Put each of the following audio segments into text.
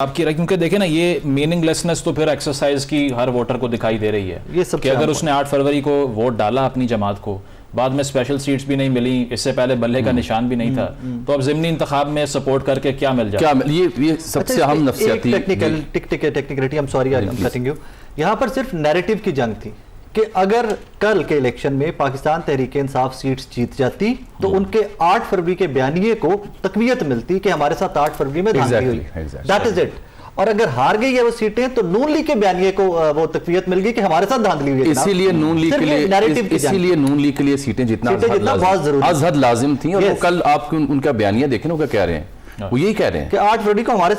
आपकी राय, क्योंकि देखें ना ये मीनिंगलेसनेस तो फिर एक्सरसाइज की हर वोटर को दिखाई दे रही है ये सब कि अगर उसने 8 फरवरी को वोट डाला अपनी जमात को, बाद में स्पेशल सीट्स भी नहीं मिली, इससे पहले बल्ले का निशान भी नहीं था, तो अब ज़िमनी इंतखाब में सपोर्ट करके क्या मिल जाए? ये सबसे अहम नफ्सियाती technicality, I am sorry I am cutting you, यहाँ पर सिर्फ नैरेटिव की जंग थी कि अगर कल के इलेक्शन में पाकिस्तान तहरीक-ए-इंसाफ सीट्स जीत जाती तो उनके 8 फरवरी के बयानिए को तकवीयत मिलती कि हमारे साथ 8 फरवरी में धांधली हुई, दैट इज इट। और अगर हार गई है वो सीटें तो नून लीग के बयानिए को वो तकवीयत मिल गई कि हमारे साथ धांधली हुई है। इसीलिए नून लीग के लिए सीटें जितना बहुत जरूरी अज़हद लाजिम थी। और वो कल आप उनका बयानिया देखें, वो क्या कह रहे हैं, वो यही कह रहे हैं कि 8 फरवरी को हमारे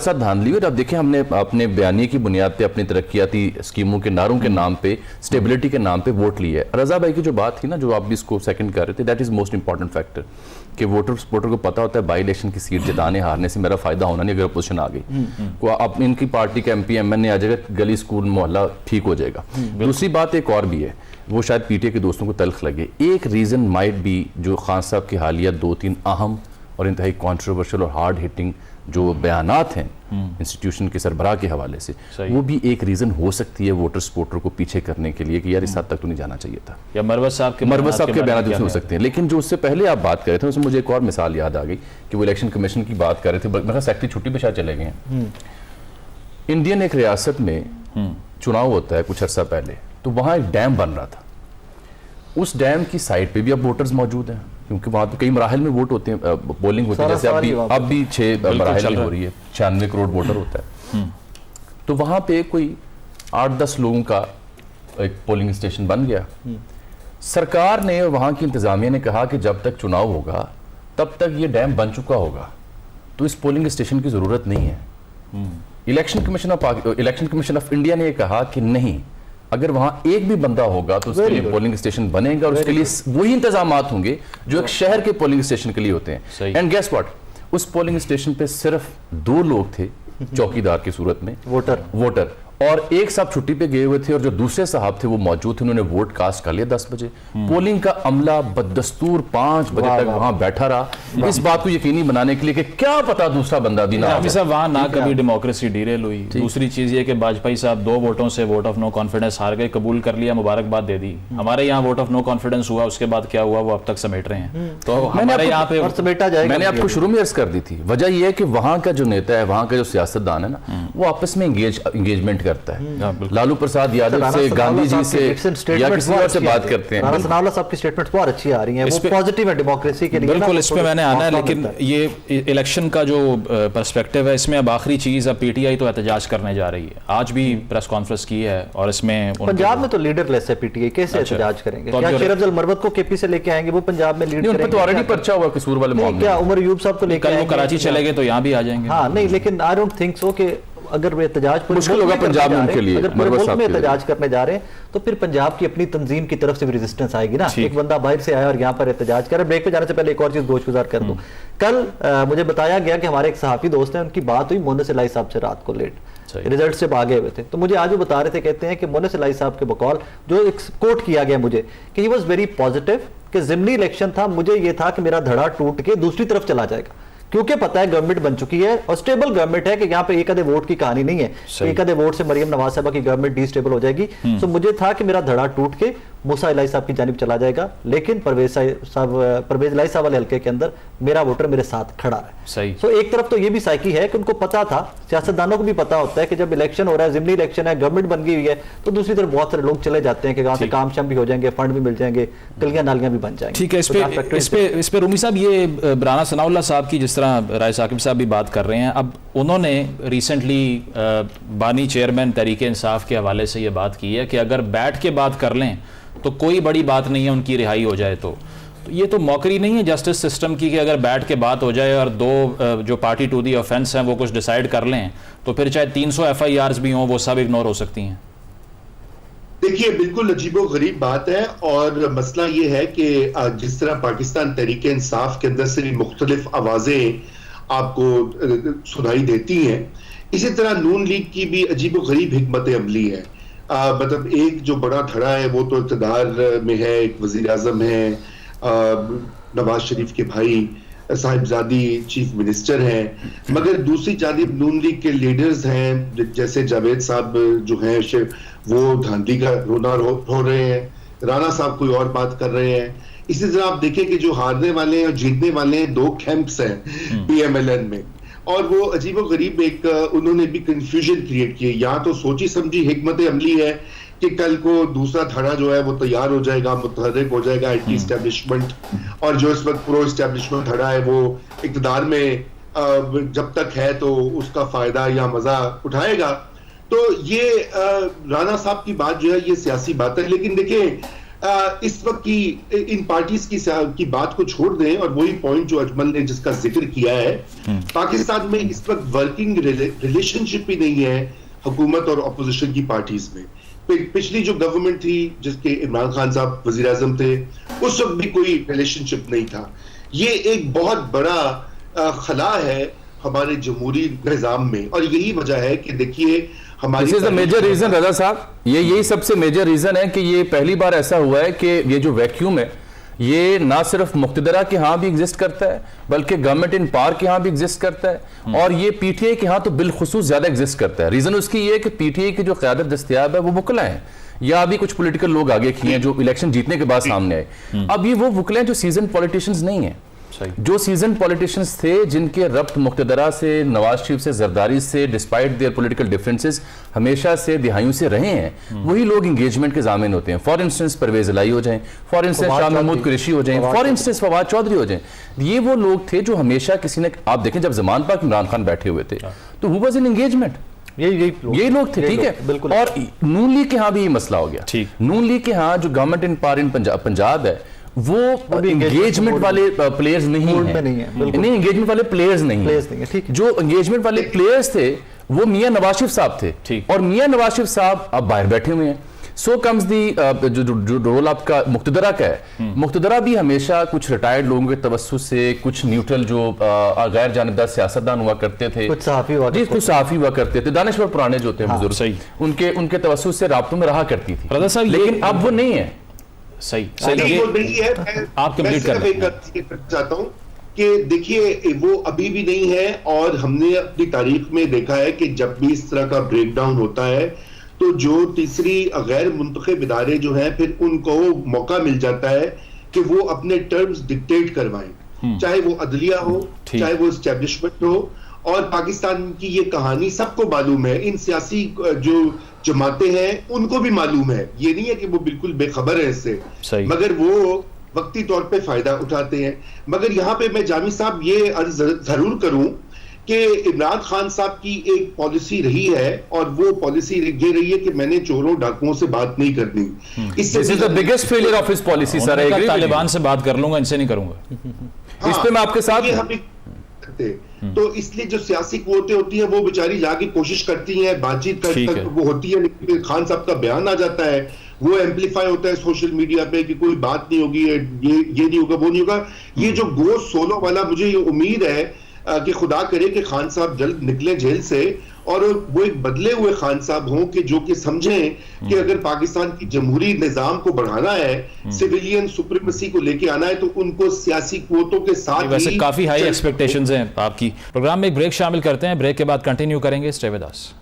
साथ धांधली हुई। अब देखें, हमने अपने बयानी की बुनियाद पे अपनी तरक्याती स्कीमों के नारों के नाम पे, स्टेबिलिटी के नाम पे वोट लिए है। रजा भाई की जो बात थी ना, जो आप भी इसको सेकंड कर रहे थे, that is most important factor कि वोटर को पता होता है बाई इलेक्शन की सीट जिताने हारने से मेरा फायदा होना नहीं, अगर अपोजिशन आ गई अब इनकी पार्टी का MP MN आ जाएगा, गली स्कूल मोहल्ला ठीक हो जाएगा। दूसरी बात एक और भी है, वो शायद PTA के दोस्तों को तल्ख लगे, एक रीजन माइट बी जो खान साहब की हालिया 2-3 अहम और इंतहाई कॉन्ट्रोवर्शियल और हार्ड हिटिंग जो बयानात हैं इंस्टीट्यूशन के सरबराह के हवाले से, वो भी एक रीजन हो सकती है वोटर सपोर्टर को पीछे करने के लिए कि यार इस हद तक तो नहीं जाना चाहिए था, या मरवत साहब के बयान हो सकते हैं। लेकिन जो उससे पहले आप बात कर रहे थे उसमें मुझे एक और मिसाल याद आ गई कि वो इलेक्शन कमीशन की बात कर रहे थे, मेरा सेक्रेटरी छुट्टी पे शायद चले गए हैं। इंडियन एक रियासत में चुनाव होता है कुछ अर्सा पहले, तो वहां एक डैम बन रहा था, उस डैम की साइड पे भी अब वोटर्स मौजूद हैं, क्योंकि वहां पे कई मराहल में वोट होते हैं, पोलिंग होती है, जैसे अब भी 6 मराहल हो रही है, 96 करोड़ वोटर होता है। तो वहां पे कोई 8-10 लोगों का एक पोलिंग स्टेशन बन गया। सरकार ने और वहां की इंतजामिया ने कहा कि जब तक चुनाव होगा तब तक ये डैम बन चुका होगा, तो इस पोलिंग स्टेशन की जरूरत नहीं है। इलेक्शन कमीशन ऑफ इंडिया ने कहा कि नहीं, अगर वहां एक भी बंदा होगा तो उसके लिए पोलिंग स्टेशन बनेगा और उसके लिए वही इंतजामात होंगे जो एक शहर के पोलिंग स्टेशन के लिए होते हैं। एंड गेस व्हाट, उस पोलिंग स्टेशन पे सिर्फ 2 लोग थे चौकीदार की सूरत में, वोटर और एक साहब छुट्टी पे गए हुए थे, और जो दूसरे साहब थे वो मौजूद थे, उन्होंने वोट कास्ट कर लिया 10 बजे। पोलिंग का अमला बदस्तूर 5 बजे तक वहां बैठा रहा, इस बात को यकीनी बनाने के लिए कि क्या पता दूसरा बंदा भी ना वहां ना कभी डेमोक्रेसी डीरेल हुई। दूसरी चीज ये कि वाजपेयी साहब 2 वोटों से वोट ऑफ नो कॉन्फिडेंस हार गए, कबूल कर लिया, मुबारकबाद दे दी। हमारे यहाँ वोट ऑफ नो कॉन्फिडेंस हुआ, उसके बाद क्या हुआ वो अब तक समेट रहे हैं। तो हमारे यहाँ पे समेटा जाएगा। मैंने आपको शुरू में अर्ज कर दी थी, वजह यह है कि वहां का जो नेता है, वहां का जो सियासतदान है ना, वो आपस में एंगेजमेंट करता है। लालू प्रसाद यादव से, गांधी जी से या किसी और से बात करते हैं। राणा साहब की स्टेटमेंट्स बहुत अच्छी आ रही हैं, वो पॉजिटिव है डेमोक्रेसी के लिए। बिल्कुल, इस पे मैंने आना है, लेकिन ये इलेक्शन का जो पर्सपेक्टिव है, इसमें अब आखिरी चीज, अब PTI तो एहतजाज करने जा रही है, आज भी प्रेस कॉन्फ्रेंस की है, और इसमें पंजाब में तो लीडरलेस है PTI, कैसे एहतजाज करेंगे? क्या शेर अफजल मरवत को KP से लेके आएंगे, वो पंजाब में लीड करेंगे? तो ऑलरेडी पर्चा हुआ कसूर वाले मामले में। क्या उमर अयूब साहब को लेकर कल वो कराची चले गए तो यहाँ भी आ जाएंगे? हाँ, नहीं, लेकिन आई डोंट थिंक सो कि अगर वे एहतजाज मुश्किल होगा पंजाब में उनके लिए, अगर पूरे मुल्क में एहतजाज करने जा रहे हैं तो फिर पंजाब की अपनी तंजीम की तरफ से भी रेजिस्टेंस आएगी ना। एक बंदा बाहर से आया और यहाँ पर एहतजाज कर, ब्रेक पे जाने से पहले एक और चीज गोशगुजार कर दूं। कल मुझे बताया गया कि हमारे एक सहाफी दोस्त हैं, उनकी बात हुई मोनस इलाही साहब से रात को लेट, रिजल्ट से भागे हुए थे, तो मुझे आज वो बता रहे थे, कहते हैं कि मोनस इलाही साहब के बकौल जो एक कोट किया गया मुझे कि ही वाज वेरी पॉजिटिव कि ज़िमनी इलेक्शन था, मुझे ये था कि मेरा धड़ा टूट के दूसरी तरफ चला जाएगा, क्योंकि पता है गवर्नमेंट बन चुकी है और स्टेबल गवर्नमेंट है, कि यहाँ पे एक आधे वोट की कहानी नहीं है, एक आधे वोट से मरियम नवाज साहबा की गवर्नमेंट डिस्टेबल हो जाएगी। तो मुझे था कि मेरा धड़ा टूट के मूसा इलाही साहब की जानिब चला जाएगा, लेकिन परवेज इलाही साहब वाले हल्के के अंदर मेरा वोटर मेरे साथ खड़ा है। तो एक तरफ तो ये भी साइकी है कि उनको पता था, सियासतदानों को भी पता होता है कि जब इलेक्शन हो रहा है, ज़िमनी इलेक्शन है, गवर्नमेंट बन गई हुई है, तो दूसरी तरफ बहुत सारे लोग चले जाते हैं कि वहां से काम शाम भी हो जाएंगे, फंड भी मिल जाएंगे, गलियां नालियां भी बन जाएंगी। ठीक है, इस पे रूमी साहब, ये बराना सनाउल्लाह साहब की जिस तरह राय साकिब साहब भी बात कर रहे हैं, अब उन्होंने रिसेंटली बानी चेयरमैन तहरीक-ए-इंसाफ के हवाले से ये बात की है कि अगर बैठ के बात कर लें तो कोई बड़ी बात नहीं है, उनकी रिहाई हो जाए तो ये तो मौकरी नहीं है जस्टिस सिस्टम की कि अगर बैठ के बात हो जाए और 2 जो पार्टी टू दी ऑफेंस हैं वो कुछ डिसाइड कर लें, तो फिर चाहे 300 FIRs भी हों वो सब इग्नोर हो सकती हैं। देखिए, बिल्कुल अजीबो गरीब बात है, और मसला ये है कि जिस तरह पाकिस्तान तहरीक-ए-इंसाफ के अंदर से भी मुख्तलिफ आवाजें आपको सुनाई देती हैं, इसी तरह नून लीग की भी अजीबो गरीब हिकमत अमली है। मतलब एक जो बड़ा धड़ा है वो तो इक़्तिदार में है, एक वज़ीर आज़म है, नवाज शरीफ के भाई साहिबजादी चीफ मिनिस्टर हैं, मगर दूसरी जानिब नून लीग के लीडर्स हैं जैसे जावेद साहब जो हैं वो धांधली का रोना हो रहे हैं, राणा साहब कोई और बात कर रहे हैं। इसी तरह आप देखें कि जो हारने वाले हैं और जीतने वाले हैं, दो कैंप्स हैं PMLN में, और वो अजीबो गरीब एक उन्होंने भी कंफ्यूजन क्रिएट की। यहाँ तो सोची समझी हिकमत अमली है कि कल को दूसरा धड़ा जो है वो तैयार हो जाएगा, मुतहर्रिक हो जाएगा एंटी एस्टेब्लिशमेंट, और जो इस वक्त प्रो एस्टेब्लिशमेंट धड़ा है वो इक़्तिदार में जब तक है तो उसका फायदा या मजा उठाएगा। तो ये राणा साहब की बात जो है ये सियासी बात है, लेकिन देखिए इस वक्त की इन पार्टीज की बात को छोड़ दें और वही पॉइंट जो अजमल ने जिसका जिक्र किया है, पाकिस्तान में इस वक्त वर्किंग रिलेशनशिप ही नहीं है हुकूमत और अपोजिशन की पार्टीज में। पिछली जो गवर्नमेंट थी जिसके इमरान खान साहब वजीर आजम थे, उस वक्त भी कोई रिलेशनशिप नहीं था। ये एक बहुत बड़ा खला है हमारे जमहूरी निजाम में, और यही वजह है कि देखिए हमारी मेजर रीजन रजा साहब, यही सबसे मेजर रीजन है कि ये पहली बार ऐसा हुआ है कि ये जो वैक्यूम है ये ना सिर्फ मुक्तदरा के यहाँ भी एग्जिस्ट करता है बल्कि गवर्नमेंट इन पावर के यहाँ भी एग्जिस्ट करता है, और ये PTI के यहाँ तो बिलखुसूस ज्यादा एग्जिस्ट करता है। रीजन उसकी ये है कि PTI की जो क़यादत दस्तयाब है वो वकला है, या अभी कुछ पॉलिटिकल लोग आगे किए हैं जो इलेक्शन जीतने के बाद सामने आए। अब ये वो वकले हैं जो सीजन पॉलिटिशियंस नहीं है, जो सीजन पॉलिटिशियंस थे जिनके रब्त मुक्तदरा से, नवाज शरीफ से, जरदारी से, डिस्पाइट देयर पॉलिटिकल डिफरेंसेस हमेशा से दिहाइयों से रहे हैं, वही लोग एंगेजमेंट के जामिन होते हैं। फॉर इंस्टेंस परवेज इलाही हो जाएं, फॉर इंस्टेंस शाह महमूद कुरैशी हो जाएं, फॉर इंस्टेंस फवाद चौधरी हो जाएं, ये वो लोग थे जो हमेशा किसी ने, आप देखें जब जमान पाक इमरान खान बैठे हुए थे तो हु वाज इन एंगेजमेंट, यही लोग थे, ठीक है। और नून लीग के यहाँ भी ये मसला हो गया। नून लीग के यहाँ जो government in power in Punjab है वो एंगेजमेंट वाले प्लेयर्स नहीं है, नहीं एंगेजमेंट वाले प्लेयर्स नहीं है। जो एंगेजमेंट वाले प्लेयर्स थे वो मियां नवाज शरीफ साहब थे, और मियां नवाज शरीफ साहब अब बाहर बैठे हुए हैं। सो कम्स दी जो रोल आपका मुक्तदरा का है, मुक्तदरा भी हमेशा कुछ रिटायर्ड लोगों के तवस्सुस से, कुछ न्यूट्रल जो गैर जानिबदार सियासतदान हुआ करते थे, कुछ सहाफी हुआ करते थे, दानिश्वर पुराने जो थे बुजुर्ग, उनके तवस्सुस से राब्तों में रहा करती थी, लेकिन अब वो नहीं है। सही है, आप कंप्लीट चाहता हूं कि देखिए वो अभी भी नहीं है, और हमने अपनी तारीख में देखा है कि जब भी इस तरह का ब्रेकडाउन होता है तो जो तीसरी गैर मुंतखब इदारे जो हैं फिर उनको मौका मिल जाता है कि वो अपने टर्म्स डिक्टेट करवाएं, चाहे वो अदलिया हो, चाहे वो एस्टेब्लिशमेंट हो। और पाकिस्तान की ये कहानी सबको मालूम है, इन सियासी जो जमातें हैं उनको भी मालूम है, ये नहीं है कि वो बिल्कुल बेखबर है इससे, मगर वो वक्ती तौर पे फायदा उठाते हैं। मगर यहाँ पे मैं जामी साहब ये अर्ज जरूर करूं कि इमरान खान साहब की एक पॉलिसी रही है, और वो पॉलिसी ये रही है कि मैंने चोरों डाकुओं से बात नहीं करनी। इससे biggest failure of his policy sir, Taliban से बात कर लूंगा, इनसे नहीं करूंगा। इस पे मैं आपके साथ तो इसलिए जो सियासी कुव्वतें होती हैं वो बेचारी जाके कोशिश करती हैं, बातचीत वो होती है, लेकिन खान साहब का बयान आ जाता है, वो एम्पलीफाई होता है सोशल मीडिया पे कि कोई बात नहीं होगी, ये नहीं होगा, वो नहीं होगा। ये जो गोश्त सोलो वाला, मुझे ये उम्मीद है कि खुदा करे कि खान साहब जल्द निकले जेल से, और वो एक बदले हुए खान साहब हों कि जो कि समझें कि अगर पाकिस्तान की जमहूरी निजाम को बढ़ाना है, सिविलियन सुप्रीमेसी को लेके आना है, तो उनको सियासी कुव्वतों के साथ वैसे काफी हाई एक्सपेक्टेशंस हैं आपकी। प्रोग्राम में एक ब्रेक शामिल करते हैं, ब्रेक के बाद कंटिन्यू करेंगे। Stay with us.